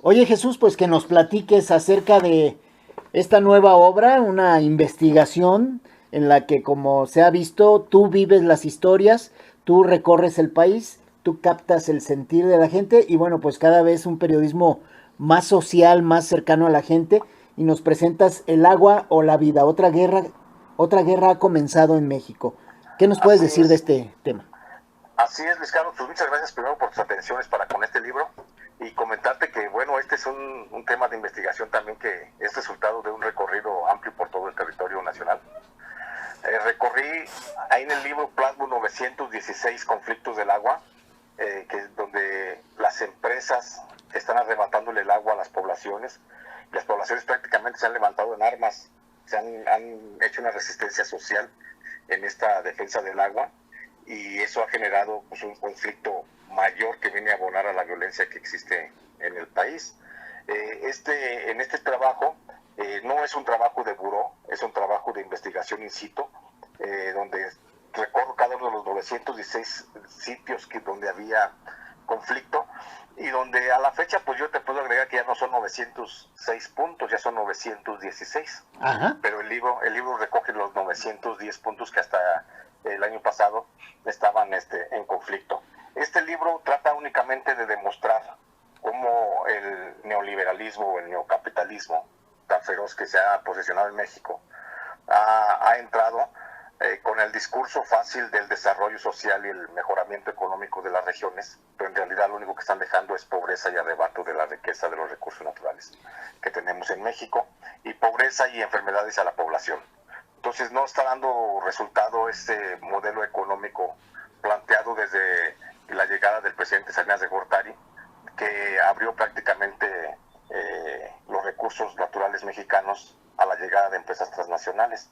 Oye Jesús, pues que nos platiques acerca de esta nueva obra, una investigación en la que, como se ha visto, tú vives las historias, tú recorres el país, tú captas el sentir de la gente y bueno, pues cada vez un periodismo más social, más cercano a la gente y nos presentas El agua o la vida, otra guerra ha comenzado en México. ¿Qué nos puedes Así decir de es, este tema? así es, Luis Carlos. Pues muchas gracias primero por tus atenciones para con este libro y comentarte que, bueno, este es un tema de investigación también que es resultado de un recorrido amplio por todo el territorio nacional. Recorrí, ahí en el libro plasmo 916 conflictos del agua, que es donde las empresas están arrebatándole el agua a las poblaciones. Las poblaciones prácticamente se han levantado en armas, han hecho una resistencia social en esta defensa del agua y eso ha generado pues, un conflicto mayor que viene a abonar a la violencia que existe en el país. En este trabajo no es un trabajo de buró, es un trabajo de investigación in situ, donde recorro cada uno de los 916 sitios donde había conflicto y donde a la fecha pues yo te puedo agregar que ya no son 906 puntos, ya son 916, Ajá. pero el libro recoge los 910 puntos que hasta el año pasado estaban en conflicto. Este libro trata únicamente de demostrar cómo el neoliberalismo o el neocapitalismo tan feroz que se ha posicionado en México ha entrado con el discurso fácil del desarrollo social y el mejoramiento económico de las regiones, pero en realidad lo único que están dejando es pobreza y arrebato de la riqueza de los recursos naturales que tenemos en México, y pobreza y enfermedades a la población. Entonces no está dando resultado este modelo económico planteado desde la llegada del presidente Salinas de Gortari, que abrió prácticamente los recursos naturales mexicanos a la llegada de empresas transnacionales.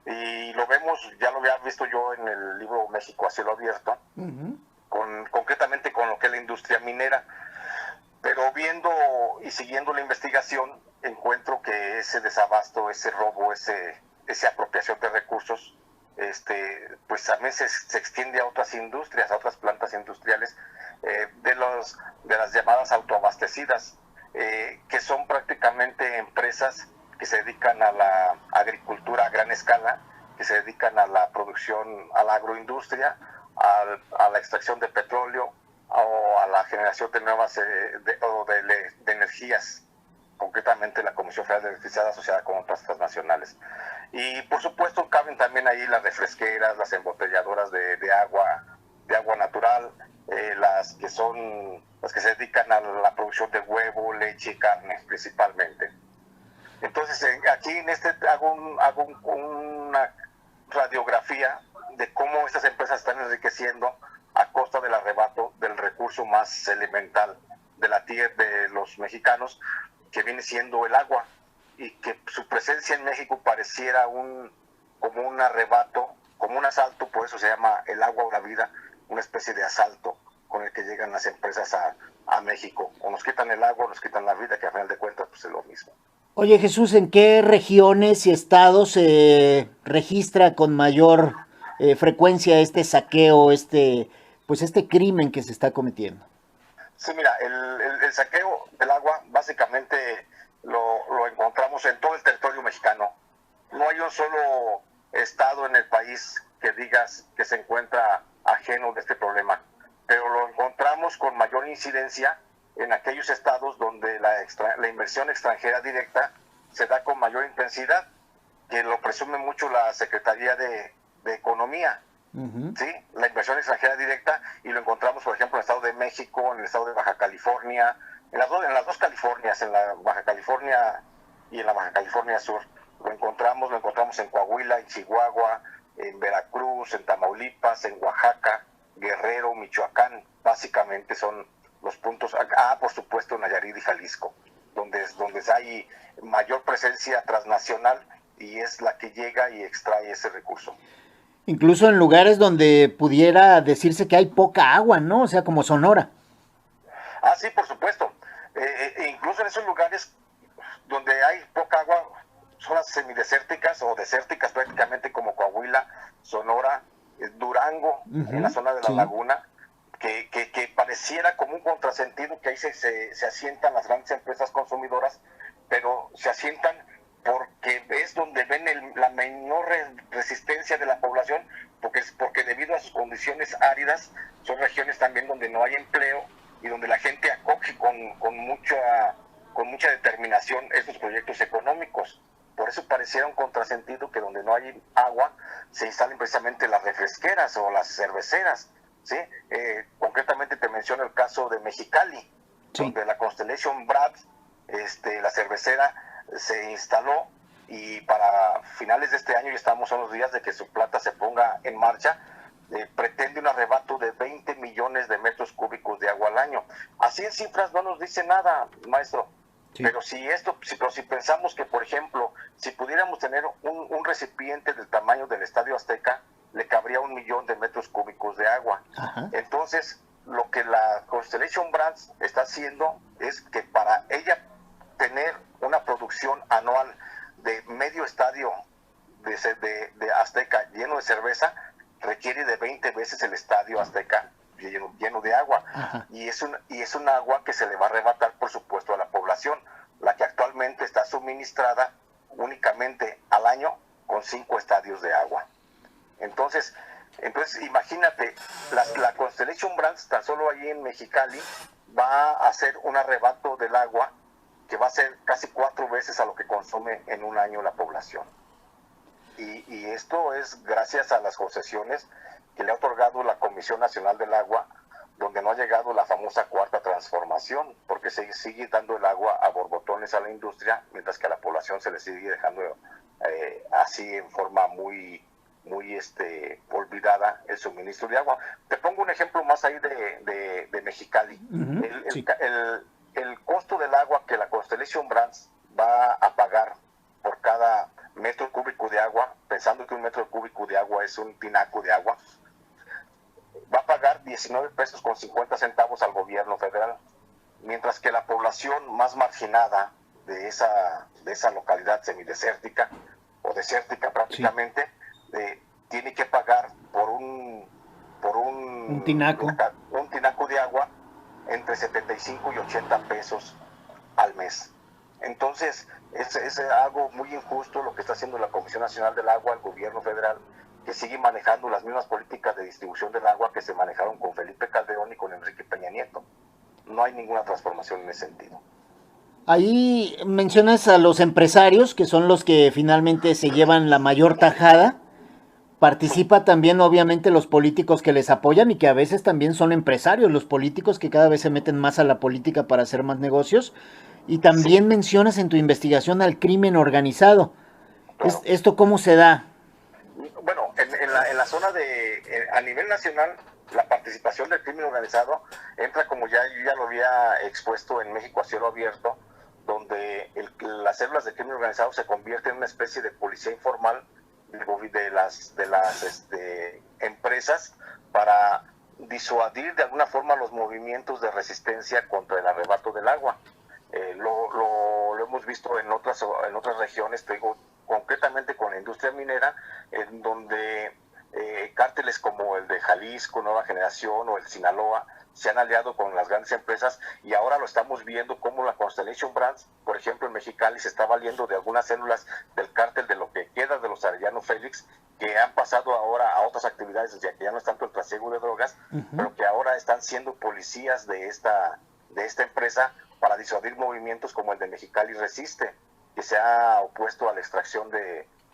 Y lo vemos, ya lo había visto yo en el libro México a cielo abierto, Uh-huh. concretamente con lo que es la industria minera. Pero viendo y siguiendo la investigación, encuentro que ese desabasto, ese robo, esa apropiación de recursos, pues también se extiende a otras industrias, a otras plantas industriales, de las llamadas autoabastecidas, que son prácticamente empresas que se dedican a la agricultura a gran escala, que se dedican a la producción, a la agroindustria, a la extracción de petróleo o a la generación de nuevas de energías, concretamente la Comisión Federal de Electricidad asociada con otras transnacionales. Y por supuesto caben también ahí las refresqueras, las embotelladoras de agua natural, las que se dedican a la producción de huevo, leche y carne principalmente. Entonces, aquí en una radiografía de cómo estas empresas están enriqueciendo a costa del arrebato del recurso más elemental de la tierra de los mexicanos, que viene siendo el agua, y que su presencia en México pareciera como un arrebato, como un asalto. Por eso se llama el agua o la vida, una especie de asalto con el que llegan las empresas a México. O nos quitan el agua o nos quitan la vida, que a final de cuentas pues es lo mismo. Oye Jesús, ¿en qué regiones y estados se registra con mayor frecuencia este saqueo, pues este crimen que se está cometiendo? Sí, mira, el saqueo del agua básicamente lo encontramos en todo el territorio mexicano. No hay un solo estado en el país que digas que se encuentra ajeno de este problema, pero lo encontramos con mayor incidencia en aquellos estados donde la inversión extranjera directa se da con mayor intensidad, que lo presume mucho la Secretaría de Economía. Uh-huh. ¿Sí? La inversión extranjera directa, y lo encontramos, por ejemplo, en el estado de México, en el estado de Baja California, en las dos Californias, en la Baja California y en la Baja California Sur. Lo encontramos en Coahuila, en Chihuahua, en Veracruz, en Tamaulipas, en Oaxaca, Guerrero, Michoacán. Básicamente son los puntos, por supuesto, en Nayarit y Jalisco, donde hay mayor presencia transnacional y es la que llega y extrae ese recurso. Incluso en lugares donde pudiera decirse que hay poca agua, ¿no? O sea, como Sonora. Sí, por supuesto. Incluso en esos lugares donde hay poca agua, zonas semidesérticas o desérticas prácticamente, como Coahuila, Sonora, Durango, en la Uh-huh. zona de la Sí. laguna, que pareciera como un contrasentido que ahí se asientan las grandes empresas consumidoras, pero se asientan porque es donde ven la menor resistencia de la población, porque debido a sus condiciones áridas, son regiones también donde no hay empleo y donde la gente acoge con mucha determinación estos proyectos económicos. Por eso pareciera un contrasentido que donde no hay agua se instalen precisamente las refresqueras o las cerveceras, ¿sí? Concretamente te menciono el caso de Mexicali, sí, donde la Constellation Brands, la cervecera, se instaló, y para finales de este año, ya estamos a unos días de que su planta se ponga en marcha, pretende un arrebato de 20 millones de metros cúbicos de agua al año. Así en cifras no nos dice nada, maestro. Sí. Pero si pensamos que, por ejemplo, si pudiéramos tener un recipiente del tamaño del Estadio Azteca, le cabría 1 millón de metros cúbicos de agua. Ajá. Entonces, lo que la Constellation Brands está haciendo es que para ella tener una producción anual de medio estadio de Azteca lleno de cerveza, requiere de 20 veces el Estadio Azteca lleno de agua. Y es un agua que se le va a arrebatar, por supuesto, a la población, la que actualmente está suministrada únicamente al año con 5 estadios de agua. Entonces imagínate, la Constellation Brands, tan solo allí en Mexicali, va a hacer un arrebato del agua que va a ser casi 4 veces a lo que consume en un año la población. Y esto es gracias a las concesiones que le ha otorgado la Comisión Nacional del Agua, donde no ha llegado la famosa cuarta transformación, porque se sigue dando el agua a borbotones a la industria, mientras que a la población se le sigue dejando así en forma muy olvidada el suministro de agua. Te pongo un ejemplo más ahí de Mexicali. El costo del agua que la Constellation Brands va a pagar por cada metro cúbico de agua, pensando que un metro cúbico de agua es un tinaco de agua, va a pagar 19 pesos con 50 centavos al gobierno federal, mientras que la población más marginada de esa localidad semidesértica o desértica prácticamente, sí, tiene que pagar por un tinaco de agua entre 75 y 80 pesos al mes. Entonces, es algo muy injusto lo que está haciendo la Comisión Nacional del Agua, el gobierno federal, que sigue manejando las mismas políticas de distribución del agua que se manejaron con Felipe Calderón y con Enrique Peña Nieto. No hay ninguna transformación en ese sentido. Ahí mencionas a los empresarios, que son los que finalmente se llevan la mayor tajada. Participa también, obviamente, los políticos que les apoyan y que a veces también son empresarios, los políticos que cada vez se meten más a la política para hacer más negocios. Y también mencionas en tu investigación al crimen organizado. Claro. ¿Esto cómo se da? Bueno, en la zona a nivel nacional, la participación del crimen organizado entra, como yo ya lo había expuesto, en México a cielo abierto, donde las células de crimen organizado se convierten en una especie de policía informal de las empresas para disuadir de alguna forma los movimientos de resistencia contra el arrebato del agua. Lo hemos visto en otras regiones, te digo, concretamente con la industria minera, en donde cárteles como el de Jalisco, Nueva Generación o el Sinaloa se han aliado con las grandes empresas, y ahora lo estamos viendo como la Constellation Brands, por ejemplo en Mexicali, se está valiendo de algunas células del cártel de lo que queda de los Arellano Félix, que han pasado ahora a otras actividades, ya que ya no es tanto el trasiego de drogas, pero que ahora están siendo policías de esta empresa para disuadir movimientos como el de Mexicali Resiste, que se ha opuesto a la extracción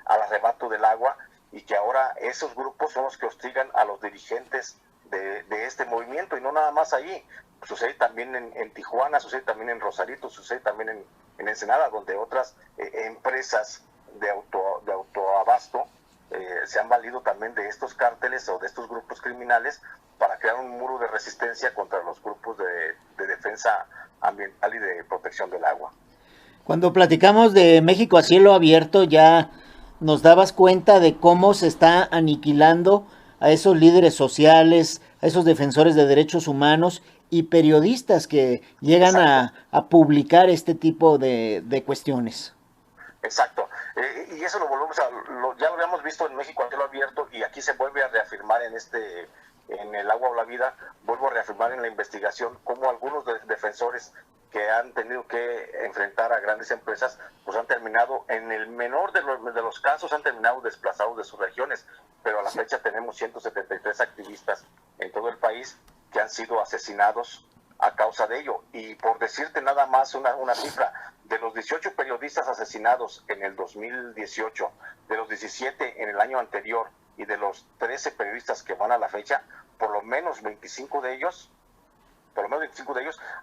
al arrebato del agua, y que ahora esos grupos son los que hostigan a los dirigentes de este movimiento, y no nada más ahí. Sucede también en Tijuana, sucede también en Rosarito, sucede también en Ensenada, donde otras empresas de autoabasto se han valido también de estos cárteles o de estos grupos criminales para crear un muro de resistencia contra los grupos de defensa ambiental y de protección del agua. Cuando platicamos de México a cielo abierto, ya nos dabas cuenta de cómo se está aniquilando a esos líderes sociales, a esos defensores de derechos humanos y periodistas que llegan a publicar este tipo de cuestiones. Exacto, y eso lo volvemos ya lo habíamos visto en México a cielo abierto, y aquí se vuelve a reafirmar en en el agua o la vida, vuelvo a reafirmar en la investigación cómo algunos defensores que han tenido que enfrentar a grandes empresas, pues han terminado, en el menor de los casos, han terminado desplazados de sus regiones, pero a la fecha tenemos 173 activistas en todo el país que han sido asesinados a causa de ello. Y por decirte nada más una cifra, de los 18 periodistas asesinados en el 2018, de los 17 en el año anterior y de los 13 periodistas que van a la fecha, por lo menos 25 de ellos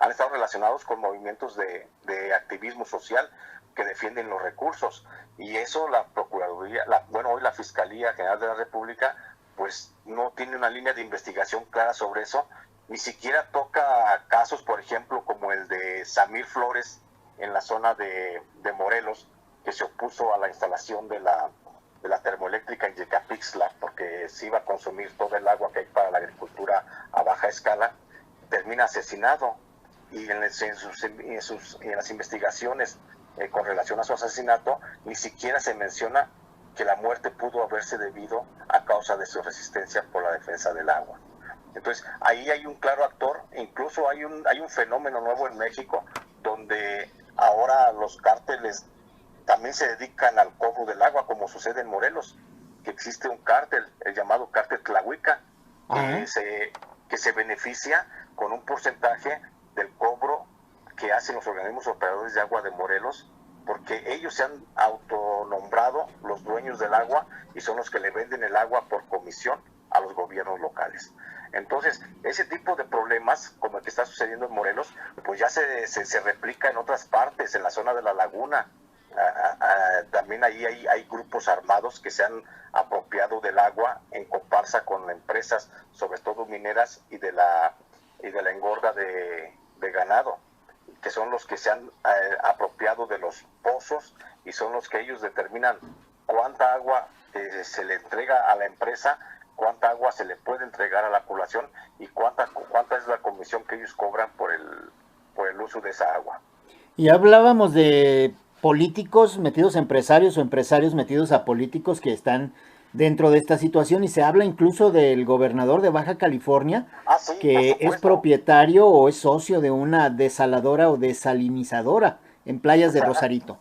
han estado relacionados con movimientos de activismo social que defienden los recursos. Y eso la Procuraduría, hoy la Fiscalía General de la República, pues no tiene una línea de investigación clara sobre eso, ni siquiera toca casos, por ejemplo, como el de Samir Flores en la zona de Morelos, que se opuso a la instalación de la termoeléctrica en Yecapixtla porque se iba a consumir todo el agua que hay para la agricultura a baja escala. Termina asesinado, y en las investigaciones con relación a su asesinato ni siquiera se menciona que la muerte pudo haberse debido a causa de su resistencia por la defensa del agua. Entonces ahí hay un claro actor. Incluso hay un fenómeno nuevo en México donde ahora los cárteles también se dedican al cobro del agua, como sucede en Morelos, que existe un cártel, el llamado cártel Tlahuica, que se beneficia con un porcentaje del cobro que hacen los organismos operadores de agua de Morelos, porque ellos se han autonombrado los dueños del agua y son los que le venden el agua por comisión a los gobiernos locales. Entonces, ese tipo de problemas, como el que está sucediendo en Morelos, pues ya se replica en otras partes, en la zona de la laguna. También ahí hay grupos armados que se han apropiado del agua en comparsa con empresas, sobre todo mineras, y de la engorda de ganado, que son los que se han apropiado de los pozos, y son los que ellos determinan cuánta agua se le entrega a la empresa, cuánta agua se le puede entregar a la población y cuánta es la comisión que ellos cobran por el uso de esa agua. Y hablábamos de políticos metidos a empresarios o empresarios metidos a políticos que están dentro de esta situación, y se habla incluso del gobernador de Baja California, Sí, que es propietario o es socio de una desaladora o desalinizadora en playas de Rosarito.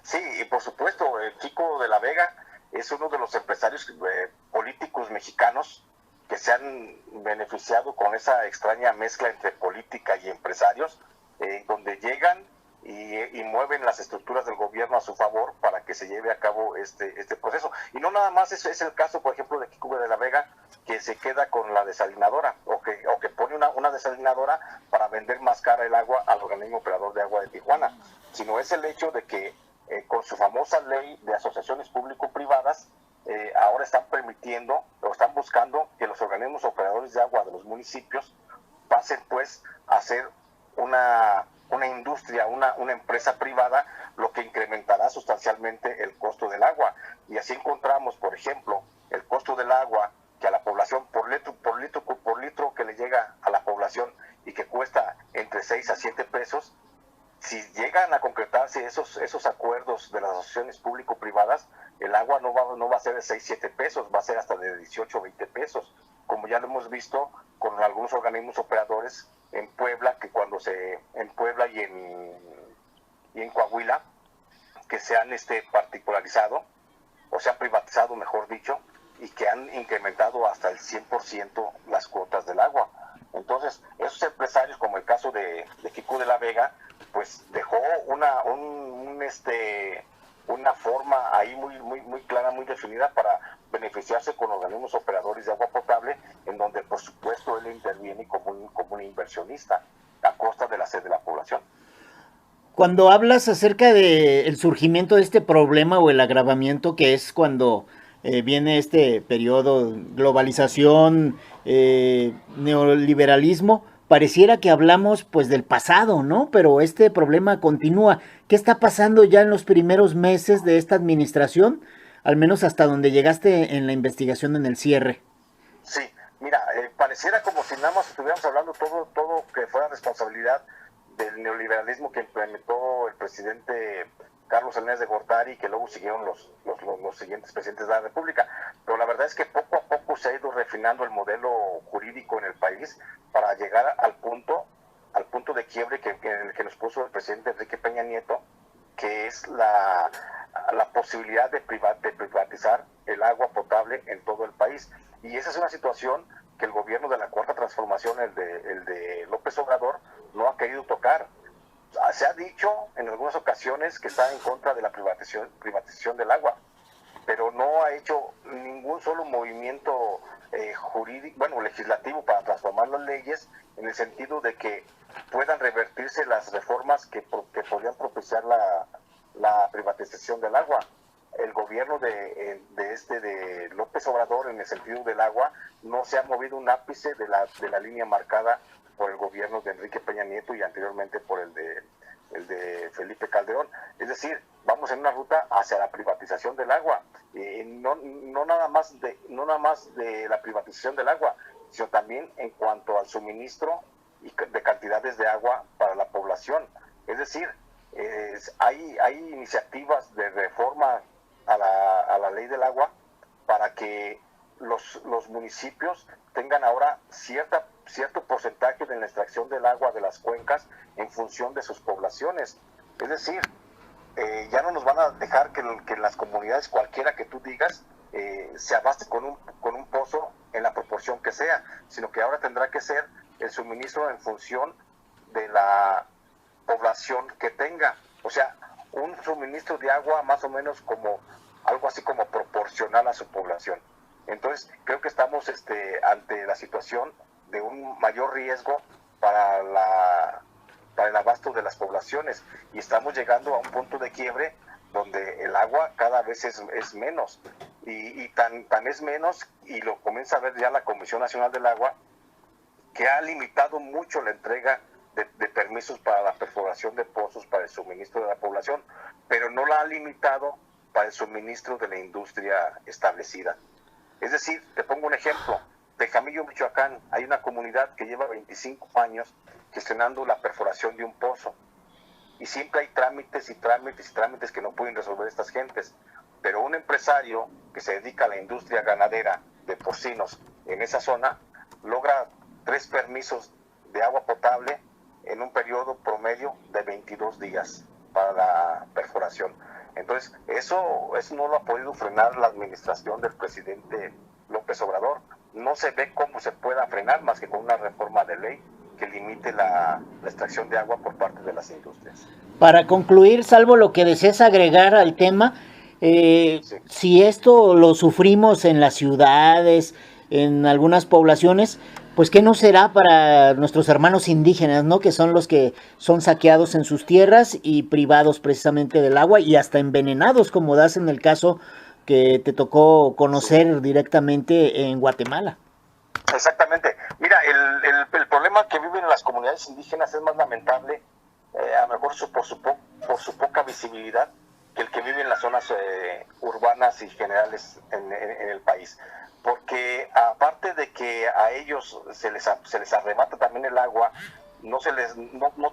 Sí, y por supuesto, Kiko de la Vega es uno de los empresarios políticos mexicanos que se han beneficiado con esa extraña mezcla entre política y empresarios, donde llegan y mueven las estructuras del gobierno a su favor para que se lleve a cabo este proceso. Y no nada más eso es el caso, por ejemplo, de Kiko de la Vega, que se queda con la desalinadora o que pone una desalinadora para vender más cara el agua al organismo operador de agua de Tijuana, sino es el hecho de que con su famosa ley de asociaciones público-privadas, ahora están permitiendo o están buscando que los organismos operadores de agua de los municipios pasen pues a ser una industria, una empresa privada, lo que incrementará sustancialmente el costo del agua. Y así encontramos, por ejemplo, el costo del agua que a la población por litro que le llega a la población y que cuesta entre 6 a 7 pesos. Si llegan a concretarse esos acuerdos de las asociaciones público-privadas, el agua no va a ser de 6, 7 pesos, va a ser hasta de 18 o 20 pesos, como ya lo hemos visto con algunos organismos operadores en Puebla, en Puebla y en Coahuila, que se han particularizado, o se han privatizado, mejor dicho, y que han incrementado hasta el 100% las cuotas del agua. Entonces, esos empresarios, como el caso de Kiko de la Vega, pues dejó una forma ahí muy clara, muy definida para beneficiarse con organismos operadores de agua potable, en donde por supuesto él interviene como un inversionista a costa de la sed de la población. Cuando hablas acerca del surgimiento de este problema o el agravamiento, que es cuando viene este periodo, globalización, neoliberalismo, pareciera que hablamos pues del pasado, ¿no? Pero este problema continúa. ¿Qué está pasando ya en los primeros meses de esta administración? Al menos hasta donde llegaste en la investigación, en el cierre. Sí, mira, pareciera como si nada más estuviéramos hablando todo que fuera responsabilidad del neoliberalismo que implementó el presidente Carlos Salinas de Gortari, que luego siguieron los siguientes presidentes de la República. Pero la verdad es que poco a poco se ha ido refinando el modelo jurídico en el país para llegar al punto de quiebre en el que nos puso el presidente Enrique Peña Nieto, que es la posibilidad de privatizar el agua potable en todo el país. Y esa es una situación que el gobierno de la Cuarta Transformación, el de López Obrador, no ha querido tocar. Se ha dicho en algunas ocasiones que está en contra de la privatización del agua, pero no ha hecho ningún solo movimiento jurídico, legislativo, para transformar las leyes en el sentido de que puedan revertirse las reformas que podrían propiciar la privatización del agua. El gobierno de López Obrador, en el sentido del agua, no se ha movido un ápice de la línea marcada por el gobierno de Enrique Peña Nieto y anteriormente por el de Felipe Calderón. Es decir, vamos en una ruta hacia la privatización del agua, no nada más de la privatización del agua, sino también en cuanto al suministro de cantidades de agua para la población. Es decir, hay iniciativas de reforma a la ley del agua para que los municipios tengan ahora cierto porcentaje de la extracción del agua de las cuencas en función de sus poblaciones. Es decir, ya no nos van a dejar que las comunidades, cualquiera que tú digas, se abaste con un pozo en la proporción que sea, sino que ahora tendrá que ser el suministro en función de la población que tenga. O sea, un suministro de agua más o menos como algo así como proporcional a su población. Entonces, creo que estamos ante la situación de un mayor riesgo para el abasto de las poblaciones, y estamos llegando a un punto de quiebre donde el agua cada vez es menos, y tan es menos, y lo comienza a ver ya la Comisión Nacional del Agua, que ha limitado mucho la entrega de permisos para la perforación de pozos para el suministro de la población, pero no la ha limitado para el suministro de la industria establecida. Es decir, te pongo un ejemplo. De Jamillo, Michoacán, hay una comunidad que lleva 25 años gestionando la perforación de un pozo, y siempre hay trámites que no pueden resolver estas gentes. Pero un empresario que se dedica a la industria ganadera de porcinos en esa zona logra 3 permisos de agua potable en un periodo promedio de 22 días para la perforación. Entonces, eso no lo ha podido frenar la administración del presidente López Obrador. No se ve cómo se pueda frenar más que con una reforma de ley que limite la extracción de agua por parte de las industrias. Para concluir, salvo lo que desees agregar al tema, Sí. si esto lo sufrimos en las ciudades, en algunas poblaciones, pues ¿qué no será para nuestros hermanos indígenas, ¿no? Que son los que son saqueados en sus tierras y privados precisamente del agua y hasta envenenados, como das en el caso que te tocó conocer directamente en Guatemala. Exactamente. Mira, el problema que viven las comunidades indígenas es más lamentable, a lo mejor por su poca visibilidad, que el que vive en las zonas urbanas y generales en el país. Porque aparte de que a ellos se les arrebata también el agua, no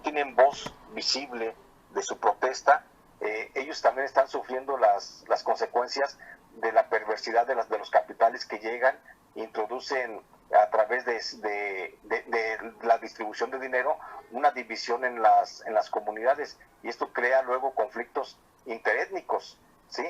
tienen voz visible de su protesta. Ellos también están sufriendo las consecuencias de la perversidad de los capitales que llegan, introducen a través de la distribución de dinero una división en las comunidades, y esto crea luego conflictos interétnicos, ¿sí?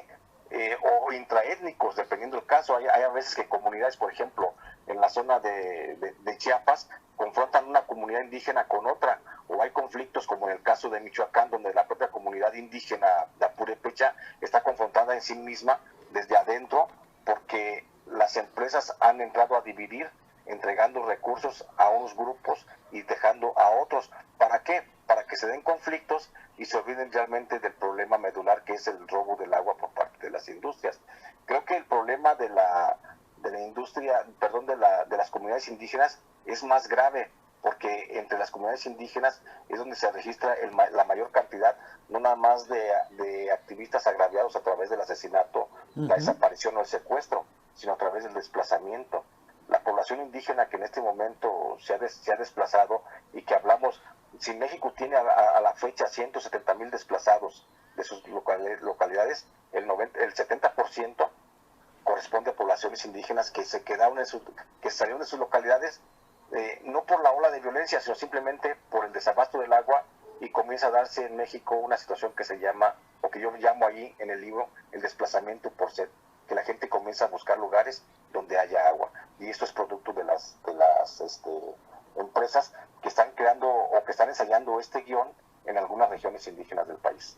O intraétnicos, dependiendo del caso. Hay a veces que comunidades, por ejemplo, en la zona de Chiapas, confrontan una comunidad indígena con otra, o hay conflictos como en el caso de Michoacán, donde la propia comunidad indígena de Apurépecha está confrontada en sí misma desde adentro, porque las empresas han entrado a dividir, entregando recursos a unos grupos y dejando a otros. ¿Para qué? Para que se den conflictos y se olviden realmente del problema medular, que es el robo del agua por parte de las industrias. Creo que el problema de la industria, de las comunidades indígenas es más grave, porque entre las comunidades indígenas es donde se registra la mayor cantidad, no nada más de activistas agraviados a través del asesinato, la desaparición o el secuestro, sino a través del desplazamiento. La población indígena que en este momento se ha desplazado, y que hablamos, si México tiene a la fecha 170,000 desplazados de sus localidades, el 70% corresponde a poblaciones indígenas que se quedaron que salieron de sus localidades, no por la ola de violencia, sino simplemente por el desabasto del agua, y comienza a darse en México una situación que se llama, o que yo llamo allí en el libro, el desplazamiento por sed, que la gente comienza a buscar lugares donde haya agua, y esto es producto de las empresas que están creando o que están ensayando este guión en algunas regiones indígenas del país.